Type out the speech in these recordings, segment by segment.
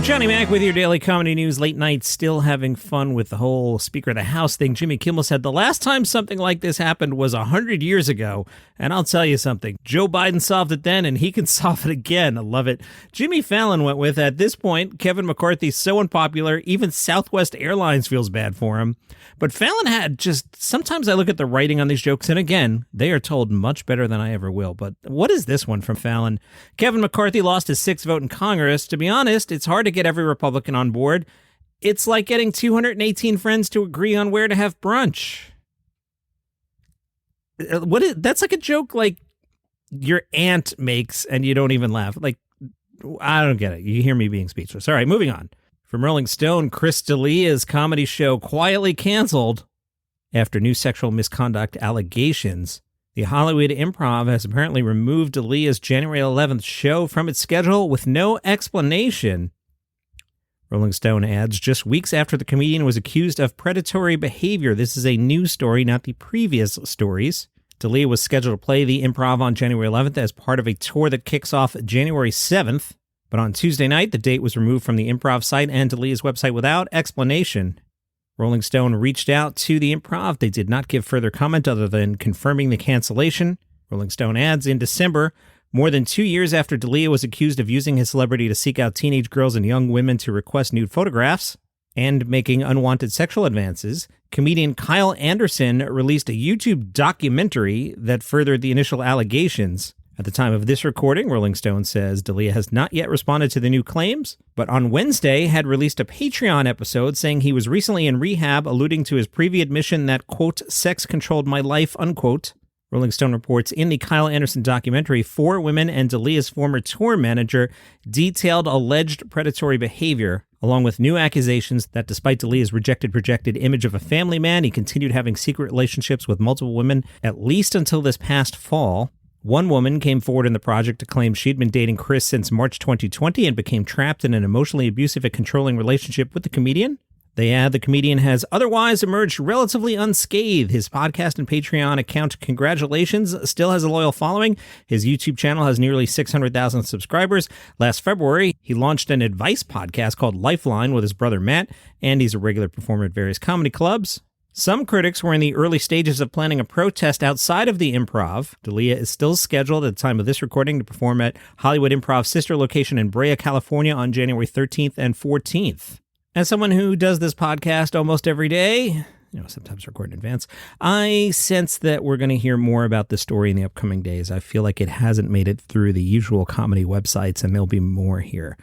Johnny Mac with your daily comedy news late night, still having fun with the whole Speaker of the House thing. Jimmy Kimmel said the last time something like this happened was 100 years ago. And I'll tell you something, Joe Biden solved it then and he can solve it again. I love it. Jimmy Fallon went with, at this point, Kevin McCarthy's so unpopular, even Southwest Airlines feels bad for him. But Fallon had just, sometimes I look at the writing on these jokes, and again, they are told much better than I ever will. But what is this one from Fallon? Kevin McCarthy lost his 6th vote in Congress. To be honest, it's hard to get every Republican on board. It's like getting 218 friends to agree on where to have brunch. That's like a joke like your aunt makes and you don't even laugh. Like, I don't get it. You hear me being speechless. All right, moving on. From Rolling Stone, Chris D'Elia's comedy show quietly canceled after new sexual misconduct allegations. The Hollywood Improv has apparently removed D'Elia's January 11th show from its schedule with no explanation. Rolling Stone adds, just weeks after the comedian was accused of predatory behavior. This is a new story, not the previous stories. D'Elia was scheduled to play the Improv on January 11th as part of a tour that kicks off January 7th. But on Tuesday night, the date was removed from the Improv site and D'Elia's website without explanation. Rolling Stone reached out to the Improv. They did not give further comment other than confirming the cancellation. Rolling Stone adds, in December, more than 2 years after D'Elia was accused of using his celebrity to seek out teenage girls and young women to request nude photographs and making unwanted sexual advances, comedian Kyle Anderson released a YouTube documentary that furthered the initial allegations. At the time of this recording, Rolling Stone says D'Elia has not yet responded to the new claims, but on Wednesday had released a Patreon episode saying he was recently in rehab, alluding to his previous admission that, quote, sex controlled my life, unquote. Rolling Stone reports in the Kyle Anderson documentary, 4 women and D'Elia's former tour manager detailed alleged predatory behavior, along with new accusations that despite D'Elia's projected image of a family man, he continued having secret relationships with multiple women, at least until this past fall. One woman came forward in the project to claim she'd been dating Chris since March 2020 and became trapped in an emotionally abusive and controlling relationship with the comedian. They add the comedian has otherwise emerged relatively unscathed. His podcast and Patreon account, congratulations, still has a loyal following. His YouTube channel has nearly 600,000 subscribers. Last February, he launched an advice podcast called Lifeline with his brother Matt, and he's a regular performer at various comedy clubs. Some critics were in the early stages of planning a protest outside of the Improv. D'Elia is still scheduled at the time of this recording to perform at Hollywood Improv's sister location in Brea, California on January 13th and 14th. As someone who does this podcast almost every day, sometimes record in advance, I sense that we're going to hear more about this story in the upcoming days. I feel like it hasn't made it through the usual comedy websites, and there'll be more here.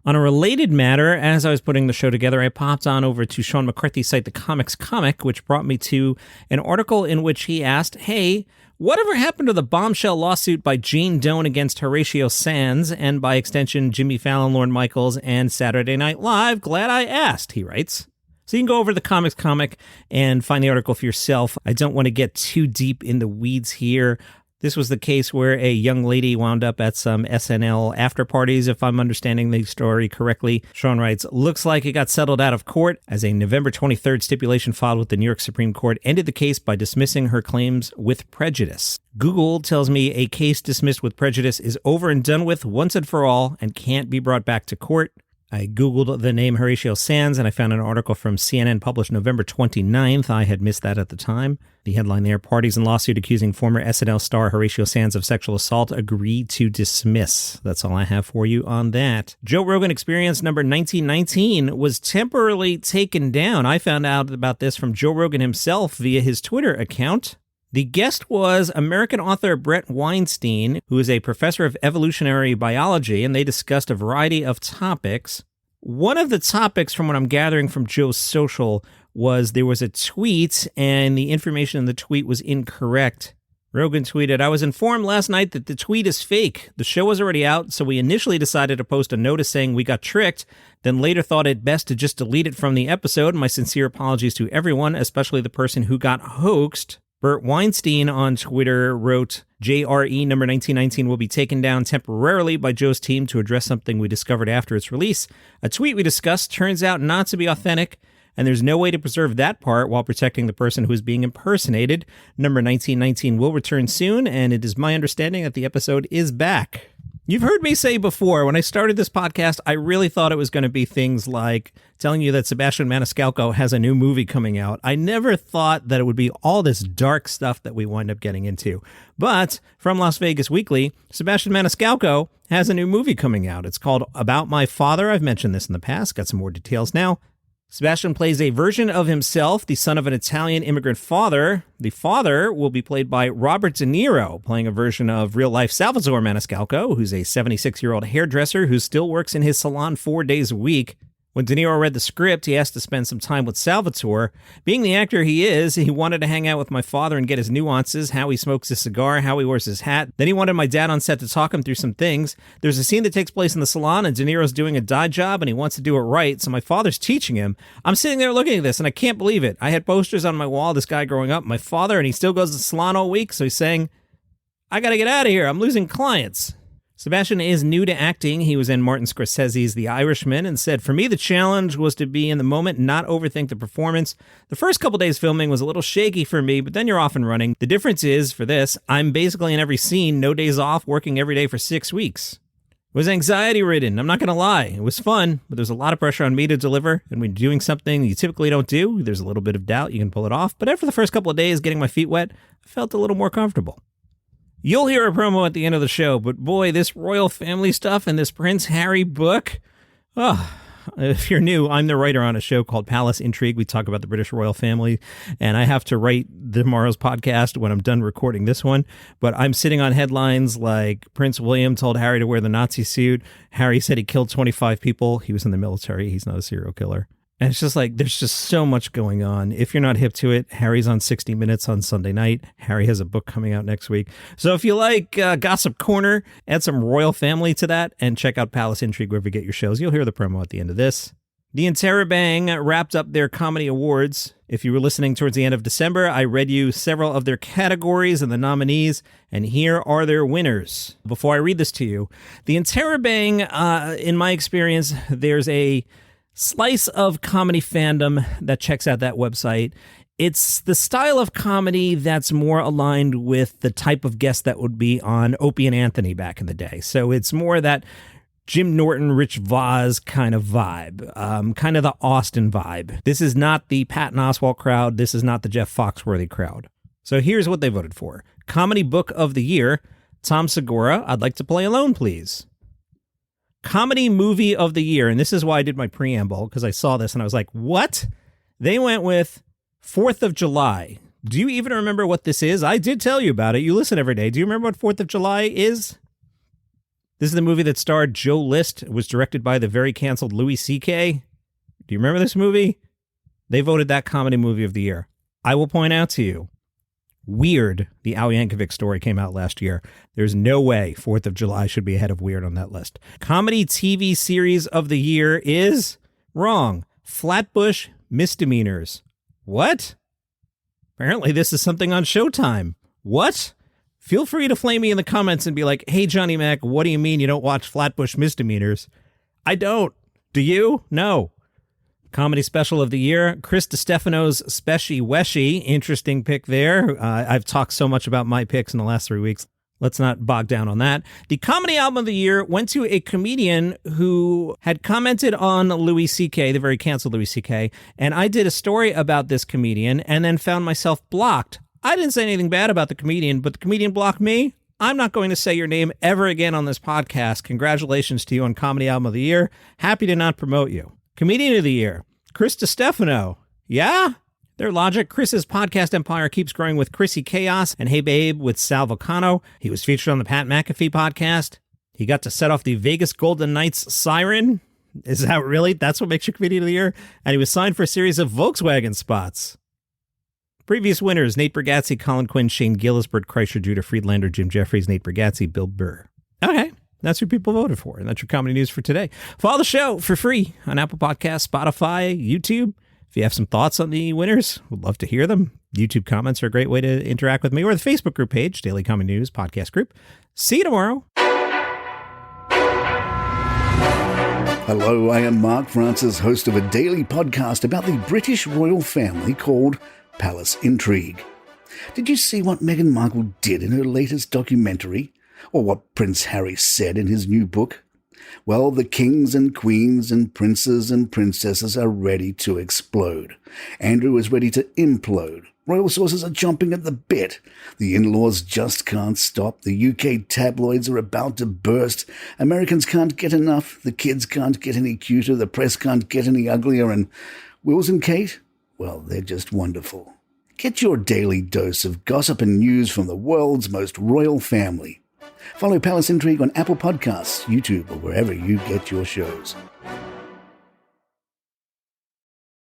On a related matter, as I was putting the show together, I popped on over to Sean McCarthy's site, The Comics Comic, which brought me to an article in which he asked, hey, whatever happened to the bombshell lawsuit by Jane Doan against Horatio Sanz, and by extension, Jimmy Fallon, Lorne Michaels, and Saturday Night Live? Glad I asked, he writes. So you can go over to The Comics Comic and find the article for yourself. I don't want to get too deep in the weeds here. This was the case where a young lady wound up at some SNL after parties, if I'm understanding the story correctly. Sean writes, looks like it got settled out of court as a November 23rd stipulation filed with the New York Supreme Court ended the case by dismissing her claims with prejudice. Google tells me a case dismissed with prejudice is over and done with once and for all and can't be brought back to court. I Googled the name Horatio Sanz, and I found an article from CNN published November 29th. I had missed that at the time. The headline there, parties in lawsuit accusing former SNL star Horatio Sanz of sexual assault agreed to dismiss. That's all I have for you on that. Joe Rogan Experience number 1919 was temporarily taken down. I found out about this from Joe Rogan himself via his Twitter account. The guest was American author Brett Weinstein, who is a professor of evolutionary biology, and they discussed a variety of topics. One of the topics, from what I'm gathering from Joe's social, was there was a tweet, and the information in the tweet was incorrect. Rogan tweeted, I was informed last night that the tweet is fake. The show was already out, so we initially decided to post a notice saying we got tricked, then later thought it best to just delete it from the episode. My sincere apologies to everyone, especially the person who got hoaxed. Bert Weinstein on Twitter wrote, JRE number 1919 will be taken down temporarily by Joe's team to address something we discovered after its release. A tweet we discussed turns out not to be authentic, and there's no way to preserve that part while protecting the person who is being impersonated. Number 1919 will return soon, and it is my understanding that the episode is back. You've heard me say before, when I started this podcast, I really thought it was going to be things like telling you that Sebastian Maniscalco has a new movie coming out. I never thought that it would be all this dark stuff that we wind up getting into. But from Las Vegas Weekly, Sebastian Maniscalco has a new movie coming out. It's called About My Father. I've mentioned this in the past. Got some more details now. Sebastian plays a version of himself, the son of an Italian immigrant father. The father will be played by Robert DeNiro, playing a version of real-life Salvatore Maniscalco, who's a 76-year-old hairdresser who still works in his salon 4 days a week. When DeNiro read the script, he asked to spend some time with Salvatore. Being the actor he is, he wanted to hang out with my father and get his nuances, how he smokes his cigar, how he wears his hat. Then he wanted my dad on set to talk him through some things. There's a scene that takes place in the salon, and DeNiro's doing a dye job, and he wants to do it right, so my father's teaching him. I'm sitting there looking at this, and I can't believe it. I had posters on my wall, this guy growing up, my father, and he still goes to the salon all week, so he's saying, I gotta get out of here, I'm losing clients. Sebastian is new to acting. He was in Martin Scorsese's The Irishman and said, for me, the challenge was to be in the moment and not overthink the performance. The first couple days filming was a little shaky for me, but then you're off and running. The difference is, for this, I'm basically in every scene, no days off, working every day for 6 weeks. It was anxiety-ridden, I'm not going to lie. It was fun, but there's a lot of pressure on me to deliver, and when you're doing something you typically don't do, there's a little bit of doubt you can pull it off, but after the first couple of days getting my feet wet, I felt a little more comfortable. You'll hear a promo at the end of the show, but boy, this royal family stuff and this Prince Harry book. Oh, if you're new, I'm the writer on a show called Palace Intrigue. We talk about the British royal family, and I have to write tomorrow's podcast when I'm done recording this one. But I'm sitting on headlines like Prince William told Harry to wear the Nazi suit. Harry said he killed 25 people. He was in the military. He's not a serial killer. And it's just like, there's just so much going on. If you're not hip to it, Harry's on 60 Minutes on Sunday night. Harry has a book coming out next week. So if you like Gossip Corner, add some royal family to that and check out Palace Intrigue wherever you get your shows. You'll hear the promo at the end of this. The Interrobang wrapped up their comedy awards. If you were listening towards the end of December, I read you several of their categories and the nominees, and here are their winners. Before I read this to you, the Interrobang, in my experience, there's a slice of comedy fandom that checks out that website. It's the style of comedy that's more aligned with the type of guest that would be on Opie and Anthony back in the day. So it's more that Jim Norton, Rich Voss kind of vibe, kind of the Austin vibe. This is not the Patton Oswalt crowd. This is not the Jeff Foxworthy crowd. So here's what they voted for. Comedy Book of the Year, Tom Segura, I'd Like to Play Alone, Please. Comedy Movie of the Year, and this is why I did my preamble, because I saw this and I was like, what? They went with 4th of July. Do you even remember what this is? I did tell you about it. You listen every day. Do you remember what 4th of July is? This is the movie that starred Joe List. It was directed by the very canceled Louis C.K. Do you remember this movie? They voted that Comedy Movie of the Year. I will point out to you, Weird, the Al Yankovic story, came out last year. There's no way 4th of July should be ahead of Weird on that list. Comedy TV Series of the Year is wrong. Flatbush Misdemeanors. What? Apparently this is something on Showtime. What? Feel free to flame me in the comments and be like, hey, Johnny Mac, what do you mean you don't watch Flatbush Misdemeanors? I don't. Do you? No. Comedy Special of the Year, Chris DiStefano's Speshy Weshy. Interesting pick there. I've talked so much about my picks in the last 3 weeks. Let's not bog down on that. The Comedy Album of the Year went to a comedian who had commented on Louis C.K., the very canceled Louis C.K., and I did a story about this comedian and then found myself blocked. I didn't say anything bad about the comedian, but the comedian blocked me. I'm not going to say your name ever again on this podcast. Congratulations to you on Comedy Album of the Year. Happy to not promote you. Comedian of the Year, Chris DiStefano. Yeah? Their logic, Chris's podcast empire keeps growing with Chrissy Chaos and Hey Babe with Sal Vulcano. He was featured on the Pat McAfee podcast. He got to set off the Vegas Golden Knights siren. Is that really? That's what makes you Comedian of the Year? And he was signed for a series of Volkswagen spots. Previous winners, Nate Bargatze, Colin Quinn, Shane Gillis, Bert Kreischer, Judah Friedlander, Jim Jeffries, Nate Bargatze, Bill Burr. Okay. That's who people voted for, and that's your comedy news for today. Follow the show for free on Apple Podcasts, Spotify, YouTube. If you have some thoughts on the winners, we'd love to hear them. YouTube comments are a great way to interact with me, or the Facebook group page, Daily Comedy News Podcast Group. See you tomorrow. Hello, I am Mark Francis, host of a daily podcast about the British royal family called Palace Intrigue. Did you see what Meghan Markle did in her latest documentary? Or what Prince Harry said in his new book? Well, the kings and queens and princes and princesses are ready to explode. Andrew is ready to implode. Royal sources are chomping at the bit. The in-laws just can't stop. The UK tabloids are about to burst. Americans can't get enough. The kids can't get any cuter. The press can't get any uglier. And Wills and Kate? Well, they're just wonderful. Get your daily dose of gossip and news from the world's most royal family. Follow Palace Intrigue on Apple Podcasts, YouTube, or wherever you get your shows.